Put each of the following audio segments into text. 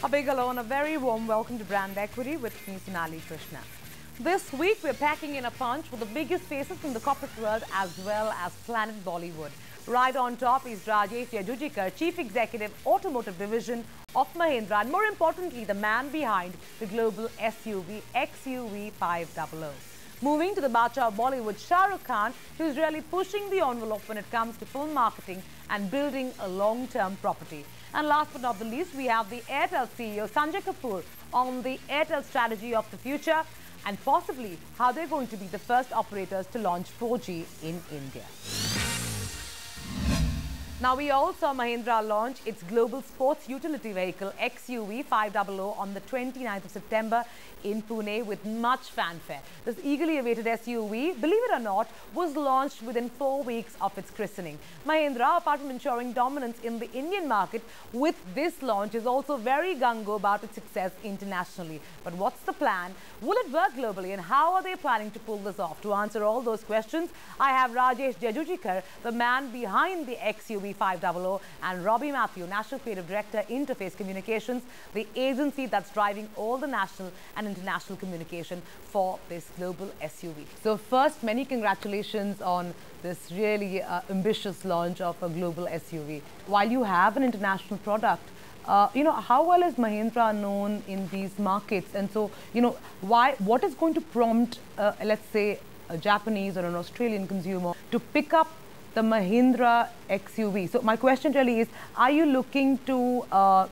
A big hello and a very warm welcome to Brand Equity with me, Sonali Krishna. This week, we're packing in a punch with the biggest faces from the corporate world as well as Planet Bollywood. Right on top is Rajesh Jejujikar, Chief Executive, Automotive Division of Mahindra, and more importantly, the man behind the global SUV XUV 500. Moving to the Bacha of Bollywood, Shah Rukh Khan, who's really pushing the envelope when it comes to film marketing and building a long-term property. And last but not the least, we have the Airtel CEO, Sanjay Kapoor, on the Airtel strategy of the future and possibly how they're going to be the first operators to launch 4G in India. Now, we all saw Mahindra launch its global sports utility vehicle XUV 500 on the 29th of September in Pune with much fanfare. This eagerly awaited SUV, believe it or not, was launched within 4 weeks of its christening. Mahindra, apart from ensuring dominance in the Indian market with this launch, is also very gung-ho about its success internationally. But what's the plan? Will it work globally, and how are they planning to pull this off? To answer all those questions, I have Rajesh Jejujikar, the man behind the XUV 500, and Robbie Matthew, National Creative Director, Interface Communications, the agency that's driving all the national and international communication for this global SUV. So first, many congratulations on this really ambitious launch of a global SUV. While you have an international product, how well is Mahindra known in these markets? And so, what is going to prompt, let's say, a Japanese or an Australian consumer to pick up the Mahindra XUV? So my question really is, are you looking to,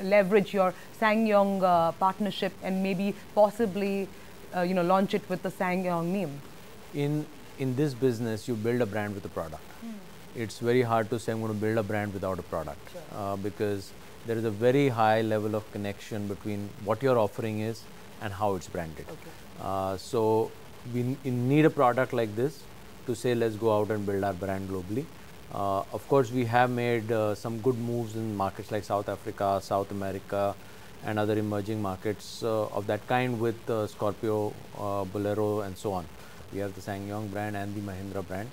leverage your SsangYong partnership and maybe possibly, launch it with the SsangYong name? In this business, you build a brand with a product. It's very hard to say I'm going to build a brand without a product, because there is a very high level of connection between what your offering is and how it's branded. So we need a product like this to say, let's go out and build our brand globally. Of course, we have made some good moves in markets like South Africa, South America, and other emerging markets of that kind with Scorpio, Bolero, and so on. We have the SsangYong brand and the Mahindra brand,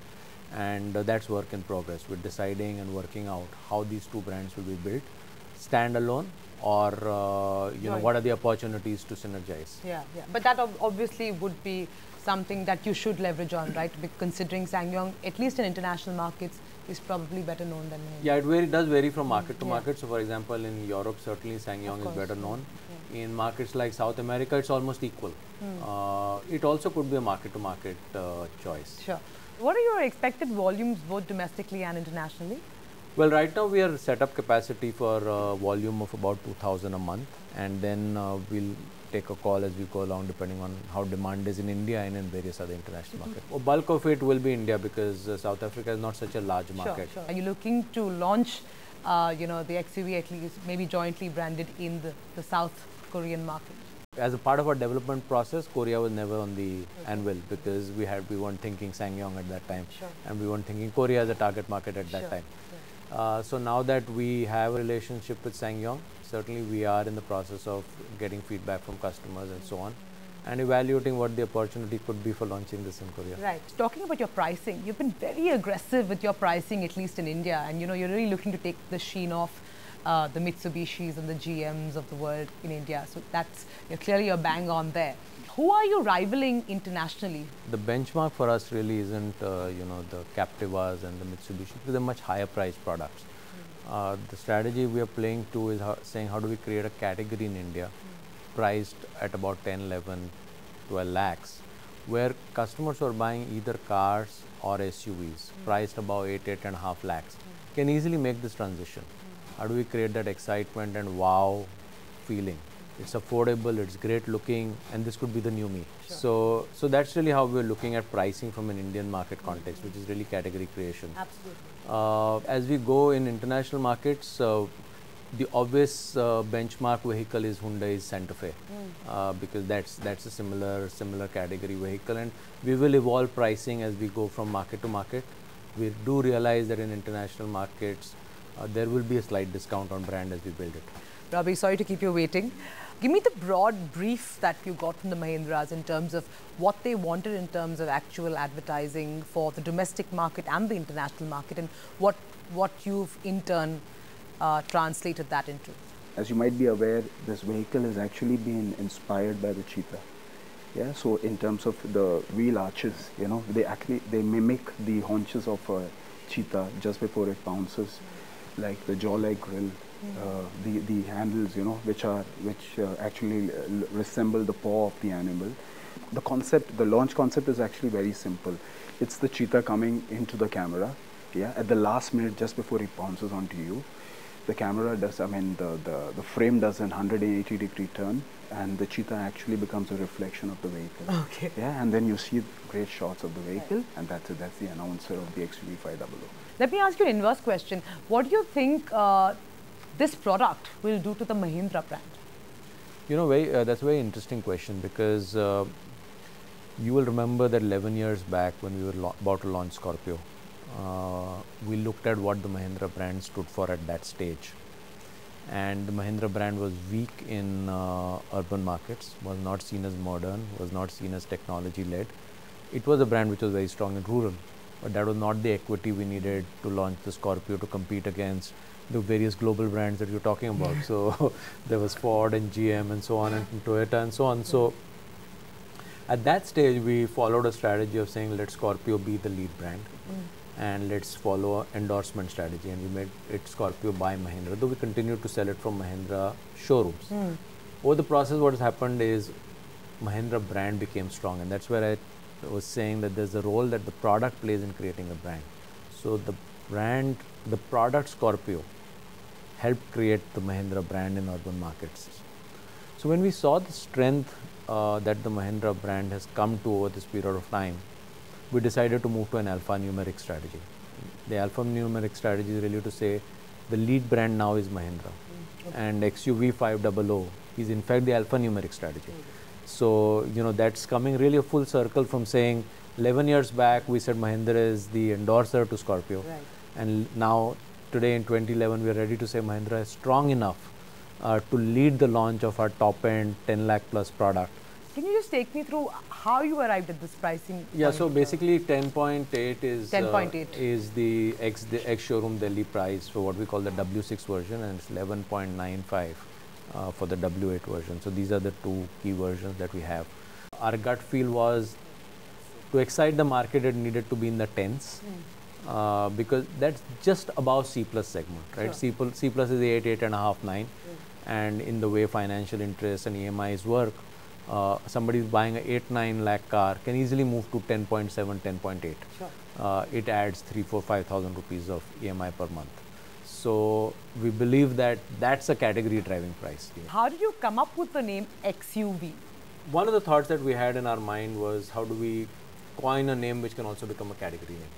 and that's work in progress. We're deciding and working out how these two brands will be built, standalone, or what are the opportunities to synergize. But that obviously would be something that you should leverage on, right? Considering SsangYong, at least in international markets, is probably better known than Mahindra. It does vary from market to market. So, for example, in Europe, certainly SsangYong is better known. In markets like South America, it's almost equal. It also could be a market-to-market choice. Sure. What are your expected volumes, both domestically and internationally? Well, right now we are set up capacity for a volume of about 2,000 a month, and then we'll take a call as we go along depending on how demand is in India and in various other international markets. A bulk of it will be India because South Africa is not such a large market. Are you looking to launch, the XUV at least maybe jointly branded in the South Korean market? As a part of our development process, Korea was never on the anvil because we weren't thinking SsangYong at that time, and we weren't thinking Korea as a target market at that time. So now that we have a relationship with SsangYong, certainly we are in the process of getting feedback from customers and so on, and evaluating what the opportunity could be for launching this in Korea. Right. Talking about your pricing, you've been very aggressive with your pricing, at least in India, and you're really looking to take the sheen off the Mitsubishis and the GMs of the world in India. So clearly you're bang on there. Who are you rivaling internationally? The benchmark for us really isn't, the Captivas and the Mitsubishi, because they're much higher priced products. The strategy we are playing to is saying how do we create a category in India priced at about 10, 11, 12 lakhs, where customers who are buying either cars or SUVs priced about 8.5 lakhs can easily make this transition. How do we create that excitement and wow feeling? It's affordable, it's great looking, and this could be the new me. So that's really how we're looking at pricing from an Indian market context, which is really category creation. Absolutely. As we go in international markets, the obvious benchmark vehicle is Hyundai's Santa Fe, because that's a similar category vehicle, and we will evolve pricing as we go from market to market. We do realize that in international markets, there will be a slight discount on brand as we build it. Robbie, sorry to keep you waiting. Give me the broad brief that you got from the Mahindras in terms of what they wanted in terms of actual advertising for the domestic market and the international market, and what you've in turn translated that into. as you might be aware, this vehicle has actually been inspired by the cheetah. Yeah, so in terms of the wheel arches, you know, they mimic the haunches of a cheetah just before it pounces, like the jaw-like grill, the handles, you know, which actually resemble the paw of the animal. The concept, the launch concept is actually very simple. It's the cheetah coming into the camera, yeah, at the last minute just before it pounces onto you. The camera does, I mean, the frame does an 180-degree turn, and the cheetah actually becomes a reflection of the vehicle. Okay. Yeah, and then you see great shots of the vehicle, and that's it. That's the announcer of the XUV 500. Let me ask you an inverse question. What do you think this product will do to the Mahindra brand? You know, that's a very interesting question, because you will remember that 11 years back when we were about to launch Scorpio, we looked at what the Mahindra brand stood for at that stage. And the Mahindra brand was weak in urban markets, was not seen as modern, was not seen as technology led. It was a brand which was very strong in rural, but that was not the equity we needed to launch the Scorpio to compete against the various global brands that you're talking about. So there was Ford and GM and so on, and Toyota and so on. So at that stage, we followed a strategy of saying, let Scorpio be the lead brand. And let's follow an endorsement strategy, and we made it Scorpio by Mahindra, though we continued to sell it from Mahindra showrooms. Over the process, what has happened is Mahindra brand became strong, and that's where I was saying that there's a role that the product plays in creating a brand. So the product Scorpio helped create the Mahindra brand in urban markets. So when we saw the strength that the Mahindra brand has come to over this period of time, we decided to move to an alphanumeric strategy. The alphanumeric strategy is really to say the lead brand now is Mahindra, and XUV 500 is in fact the alphanumeric strategy. So, you know, that's coming really a full circle from saying 11 years back we said Mahindra is the endorser to Scorpio, and now today in 2011 we are ready to say Mahindra is strong enough to lead the launch of our top end 10 lakh plus product. Can you just take me through how you arrived at this pricing? Yeah, so basically 10.8 is 10.8 is the ex-showroom Delhi price for what we call the W6 version, and it's 11.95 for the W8 version. So these are the two key versions that we have. Our gut feel was to excite the market, it needed to be in the tens, because that's just above C plus segment, right? C plus is 8, 8.5, 9, and in the way financial interest and EMIs work, somebody who's buying a 8-9 lakh car can easily move to 10.7, 10.8. It adds 3,000-5,000 rupees of EMI per month. So we believe that that's a category driving price. How did you come up with the name XUV? One of the thoughts that we had in our mind was, how do we coin a name which can also become a category name?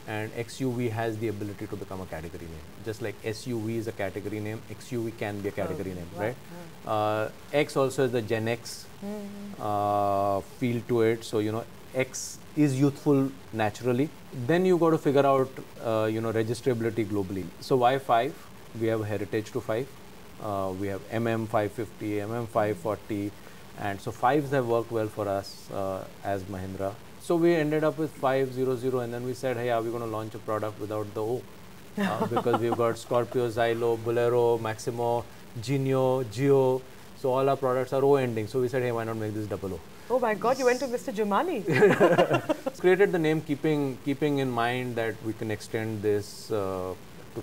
And XUV has the ability to become a category name. Just like SUV is a category name, XUV can be a category name, right? X also has the Gen X feel to it. So, you know, X is youthful naturally. Then you got to figure out, you know, registrability globally. So why 5? We have a heritage to 5. We have MM550, MM540, and so 5s have worked well for us as Mahindra. So we ended up with 500, and then we said, hey, are we going to launch a product without the O? Because we've got Scorpio, Xylo, Bolero, Maximo, Genio, Geo. So all our products are O ending. So we said, hey, why not make this double O? Oh my God, you went to Mr. Jumani. Created the name keeping in mind that we can extend this to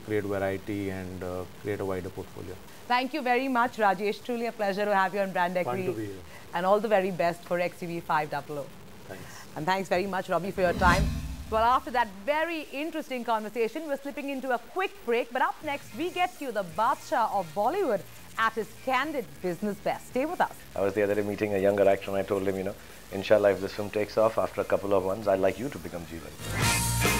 create variety and create a wider portfolio. Thank you very much, Rajesh. Truly a pleasure to have you on Brand Equity. Fun to be here. And all the very best for XUV 500. Thanks. And thanks very much, Robbie, for your time. Well, after that very interesting conversation, we're slipping into a quick break. But up next, we get you the Badshah of Bollywood at his candid business best. Stay with us. I was the other day meeting a younger actor, and I told him, you know, inshallah, if this film takes off after a couple of months, I'd like you to become Jeevan.